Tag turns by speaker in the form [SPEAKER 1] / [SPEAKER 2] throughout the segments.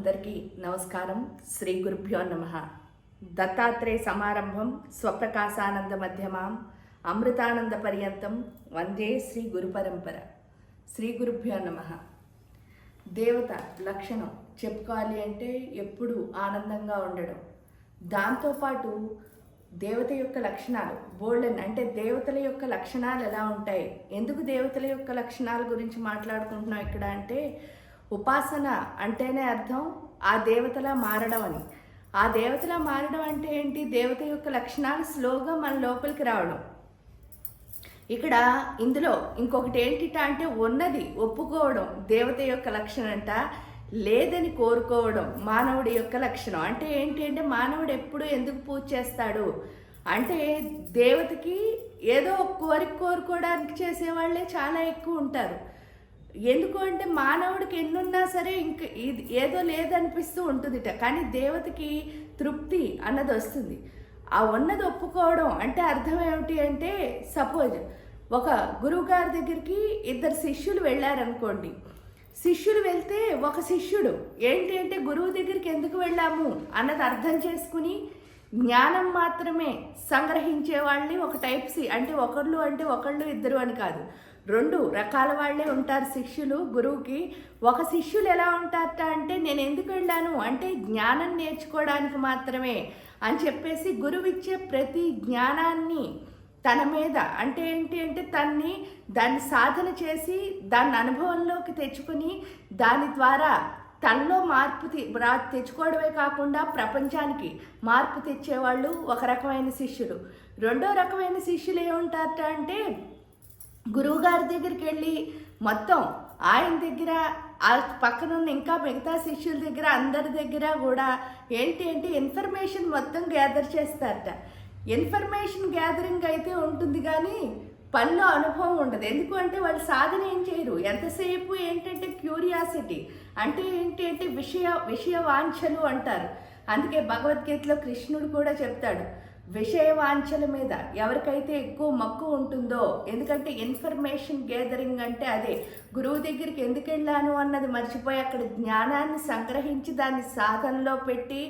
[SPEAKER 1] అందరికీ నమస్కారం. శ్రీ గురుభ్యో నమః. దత్తాత్రేయ సమారంభం స్వప్రకాశానంద మధ్యమాం అమృతానంద పర్యంతం వందే శ్రీ గురు పరంపర. శ్రీ గురుభ్యో నమః. దేవత లక్షణం చెప్పుకోవాలి అంటే ఎప్పుడు ఆనందంగా ఉండడం, దాంతోపాటు దేవత యొక్క లక్షణాలు బోల్డెన్ అంటే దేవతల యొక్క లక్షణాలు ఎలా ఉంటాయి, ఎందుకు దేవతల యొక్క లక్షణాల గురించి మాట్లాడుకుంటున్నాం ఇక్కడ అంటే, ఉపాసన అంటేనే అర్థం ఆ దేవతలా మారడం అని. ఆ దేవతలా మారడం అంటే ఏంటి? దేవత యొక్క లక్షణాలు స్లోగా మన లోపలికి రావడం. ఇక్కడ ఇందులో ఇంకొకటి ఏంటిట అంటే, ఉన్నది ఒప్పుకోవడం దేవత యొక్క లక్షణం అంట, లేదని కోరుకోవడం మానవుడి యొక్క లక్షణం. అంటే ఏంటి అంటే, మానవుడు ఎప్పుడు ఎందుకు పూజ చేస్తాడు అంటే, దేవతకి ఏదో ఒక కోరిక కోరుకోవడానికి చేసేవాళ్ళే చాలా ఎక్కువ ఉంటారు. ఎందుకు అంటే మానవుడికి ఎన్నున్నా సరే ఇంక ఇది ఏదో లేదనిపిస్తూ ఉంటుందిట, కానీ దేవతకి తృప్తి అన్నది వస్తుంది. ఆ ఉన్నది ఒప్పుకోవడం అంటే అర్థం ఏమిటి అంటే, సపోజ్ ఒక గురువుగారి దగ్గరికి ఇద్దరు శిష్యులు వెళ్ళారనుకోండి. శిష్యులు వెళ్తే ఒక శిష్యుడు ఏంటి అంటే, గురువు దగ్గరికి ఎందుకు వెళ్ళాము అన్నది అర్థం చేసుకుని జ్ఞానం మాత్రమే సంగ్రహించే వాళ్ళని ఒక టైప్ అంటే ఒకళ్ళు ఇద్దరు అని కాదు, రెండు రకాల వాళ్ళే ఉంటారు శిష్యులు గురువుకి. ఒక శిష్యులు ఎలా ఉంటారట అంటే, నేను ఎందుకు వెళ్ళాను అంటే జ్ఞానం నేర్చుకోవడానికి మాత్రమే అని చెప్పేసి గురువు ఇచ్చే ప్రతి జ్ఞానాన్ని తన మీద అంటే ఏంటి అంటే దాన్ని సాధన చేసి దాన్ని అనుభవంలోకి తెచ్చుకుని దాని ద్వారా తనలో మార్పు తెచ్చుకోవడమే కాకుండా ప్రపంచానికి మార్పు తెచ్చేవాళ్ళు ఒక రకమైన శిష్యులు. రెండో రకమైన శిష్యులు ఏముంటారట అంటే, గురువుగారి దగ్గరికి వెళ్ళి మొత్తం ఆయన దగ్గర ఆ పక్కనున్న ఇంకా మిగతా శిష్యుల దగ్గర అందరి దగ్గర కూడా ఏంటి అంటే ఇన్ఫర్మేషన్ మొత్తం గ్యాదర్ చేస్తారట. ఇన్ఫర్మేషన్ గ్యాదరింగ్ అయితే ఉంటుంది కానీ పనిలో అనుభవం ఉండదు. ఎందుకు అంటే వాళ్ళు సాధన ఏం చేయరు, ఎంతసేపు ఏంటంటే క్యూరియాసిటీ అంటే ఏంటి అంటే విషయ వాంఛలు అంటారు. అందుకే భగవద్గీతలో కృష్ణుడు కూడా చెప్తాడు, విషయ వాంఛల మీద ఎవరికైతే ఎక్కువ మక్కువ ఉంటుందో, ఎందుకంటే ఇన్ఫర్మేషన్ గ్యాదరింగ్ అంటే అదే. గురువు దగ్గరికి ఎందుకు వెళ్ళాను అన్నది మర్చిపోయి అక్కడ జ్ఞానాన్ని సంగ్రహించి దాన్ని సాధనలో పెట్టి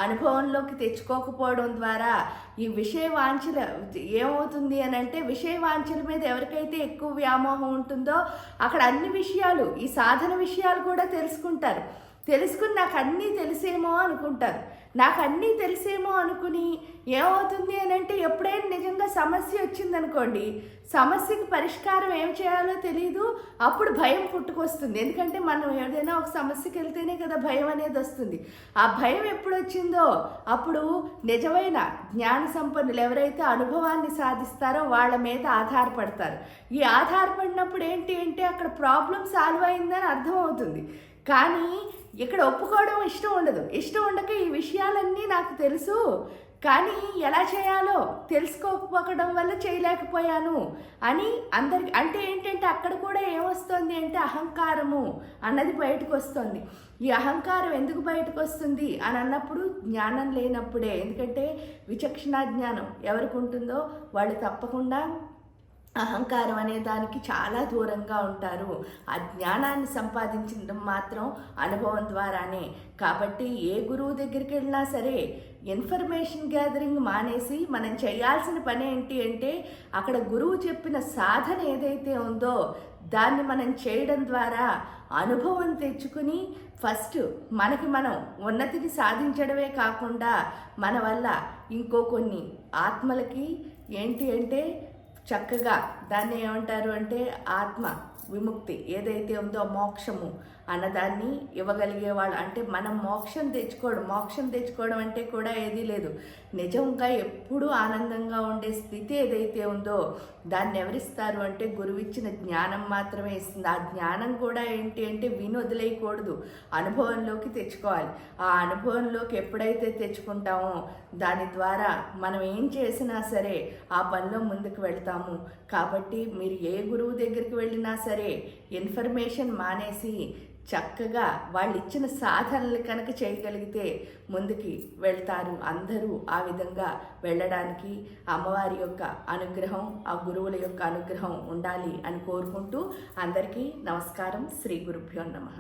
[SPEAKER 1] అనుభవంలోకి తెచ్చుకోకపోవడం ద్వారా ఈ విషయ వాంఛల ఏమవుతుంది అని అంటే, విషయ వాంఛల మీద ఎవరికైతే ఎక్కువ వ్యామోహం ఉంటుందో అక్కడ అన్ని విషయాలు ఈ సాధన విషయాలు కూడా తెలుసుకుని నాకు అన్నీ తెలిసేమో అనుకుంటారు. నాకు అన్నీ తెలిసేమో అనుకుని ఏమవుతుంది అని అంటే, ఎప్పుడైనా నిజంగా సమస్య వచ్చిందనుకోండి, సమస్యకి పరిష్కారం ఏం చేయాలో తెలియదు, అప్పుడు భయం పుట్టుకొస్తుంది. ఎందుకంటే మనం ఏదైనా ఒక సమస్యకి వెళ్తేనే కదా భయం అనేది వస్తుంది. ఆ భయం ఎప్పుడు వచ్చిందో అప్పుడు నిజమైన జ్ఞాన సంపన్నులు ఎవరైతే అనుభవాన్ని సాధిస్తారో వాళ్ళ మీద ఆధారపడతారు. ఈ ఆధారపడినప్పుడు ఏంటి అంటే అక్కడ ప్రాబ్లం సాల్వ్ అయిందని అర్థమవుతుంది. కానీ ఇక్కడ ఒప్పుకోవడం ఇష్టం ఉండక ఈ విషయాలన్నీ నాకు తెలుసు కానీ ఎలా చేయాలో తెలుసుకోకపోవడం వల్ల చేయలేకపోయాను అని అందరికి అంటే ఏంటంటే అక్కడ కూడా ఏమొస్తుంది అంటే అహంకారము అన్నది బయటకు వస్తుంది. ఈ అహంకారం ఎందుకు బయటకు వస్తుంది అని అన్నప్పుడు జ్ఞానం లేనప్పుడే. ఎందుకంటే విచక్షణ జ్ఞానం ఎవరికి ఉంటుందో వాళ్ళు తప్పకుండా అహంకారం అనే దానికి చాలా దూరంగా ఉంటారు. ఆ జ్ఞానాన్ని సంపాదించడం మాత్రం అనుభవం ద్వారానే. కాబట్టి ఏ గురువు దగ్గరికి వెళ్ళినా సరే ఇన్ఫర్మేషన్ గ్యాదరింగ్ మానేసి మనం చేయాల్సిన పని ఏంటి అంటే, అక్కడ గురువు చెప్పిన సాధన ఏదైతే ఉందో దాన్ని మనం చేయడం ద్వారా అనుభవం తెచ్చుకుని ఫస్ట్ మనకి మనం ఉన్నతిని సాధించడమే కాకుండా మన వల్ల ఇంకో కొన్ని ఆత్మలకి ఏంటి అంటే చక్కగా దాన్ని ఏమంటారు అంటే ఆత్మ విముక్తి ఏదైతే ఉందో మోక్షము అన్నదాన్ని ఇవ్వగలిగేవాళ్ళు. అంటే మనం మోక్షం తెచ్చుకోవడం అంటే కూడా ఏదీ లేదు, నిజంగా ఎప్పుడూ ఆనందంగా ఉండే స్థితి ఏదైతే ఉందో దాన్ని ఎవరిస్తారు అంటే గురువిచ్చిన జ్ఞానం మాత్రమే ఇస్తుంది. ఆ జ్ఞానం కూడా ఏంటి అంటే విని వదిలేయకూడదు, అనుభవంలోకి తెచ్చుకోవాలి. ఆ అనుభవంలోకి ఎప్పుడైతే తెచ్చుకుంటామో దాని ద్వారా మనం ఏం చేసినా సరే ఆ పనిలో ముందుకు వెళ్తాము. కాబట్టి మీరు ఏ గురువు దగ్గరికి వెళ్ళినా సరే ఇన్ఫర్మేషన్ మానేసి చక్కగా వాళ్ళు ఇచ్చిన సాధనలు కనుక చేయగలిగితే ముందుకి వెళ్తారు. అందరూ ఆ విధంగా వెళ్ళడానికి అమ్మవారి యొక్క అనుగ్రహం, ఆ గురువుల యొక్క అనుగ్రహం ఉండాలి అని కోరుకుంటూ అందరికీ నమస్కారం. శ్రీ గురుభ్యో నమః.